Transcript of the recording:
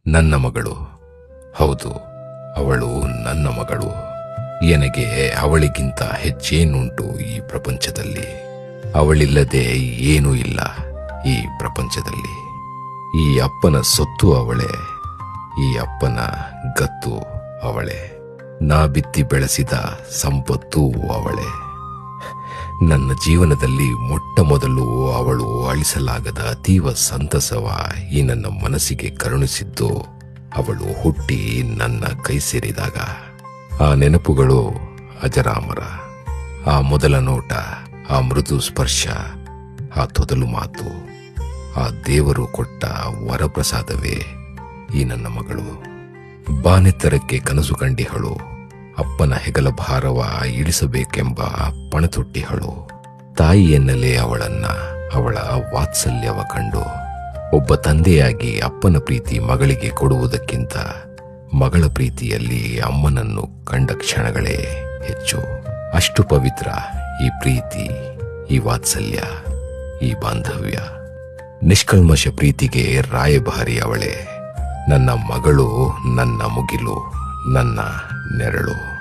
ನನ್ನ ಮಗಳು. ಹೌದು, ಅವಳು ನನ್ನ ಮಗಳು. ನನಗೆ ಅವಳಿಗಿಂತ ಹೆಚ್ಚೇನುಂಟು ಈ ಪ್ರಪಂಚದಲ್ಲಿ. ಅವಳಿಲ್ಲದೆ ಏನೂ ಇಲ್ಲ ಈ ಪ್ರಪಂಚದಲ್ಲಿ. ಈ ಅಪ್ಪನ ಸೊತ್ತು ಅವಳೇ, ಈ ಅಪ್ಪನ ಗತ್ತು ಅವಳೇ, ನಾ ಬಿತ್ತಿ ಬೆಳೆಸಿದ ಸಂಪತ್ತೂ ಅವಳೇ. ನನ್ನ ಜೀವನದಲ್ಲಿ ಮೊಟ್ಟ ಮೊದಲು ಅವಳು ಅಳಿಸಲಾಗದ ಅತೀವ ಸಂತಸವ ಈ ನನ್ನ ಮನಸ್ಸಿಗೆ ಕರುಣಿಸಿದ್ದು ಅವಳು ಹುಟ್ಟಿ ನನ್ನ ಕೈ ಸೇರಿದಾಗ. ಆ ನೆನಪುಗಳು ಅಜರಾಮರ. ಆ ಮೊದಲ ನೋಟ, ಆ ಮೃದು ಸ್ಪರ್ಶ, ಆ ತೊದಲು ಮಾತು, ಆ ದೇವರು ಕೊಟ್ಟ ವರಪ್ರಸಾದವೇ ಈ ನನ್ನ ಮಗಳು. ಬಾನೆತ್ತರಕ್ಕೆ ಕನಸು ಕಂಡಿಹಳು, ಅಪ್ಪನ ಹೆಗಲ ಭಾರವ ಇಳಿಸಬೇಕೆಂಬ ಪಣತೊಟ್ಟಿಹಳು. ತಾಯಿಯನ್ನಲೇ ಅವಳ ವಾತ್ಸಲ್ಯವ ಕಂಡು ಒಬ್ಬ ತಂದೆಯಾಗಿ ಅಪ್ಪನ ಪ್ರೀತಿ ಮಗಳಿಗೆ ಕೊಡುವುದಕ್ಕಿಂತ ಮಗಳ ಪ್ರೀತಿಯಲ್ಲಿ ಅಮ್ಮನನ್ನು ಕಂಡ ಕ್ಷಣಗಳೇ ಹೆಚ್ಚು. ಅಷ್ಟು ಪವಿತ್ರ ಈ ಪ್ರೀತಿ, ಈ ವಾತ್ಸಲ್ಯ, ಈ ಬಾಂಧವ್ಯ. ನಿಷ್ಕಲ್ಮಶ ಪ್ರೀತಿಗೆ ರಾಯಭಾರಿ ಅವಳೇ. ನನ್ನ ಮಗಳು, ನನ್ನ ಮುಗಿಲು, ನನ್ನ ನೆರಳು.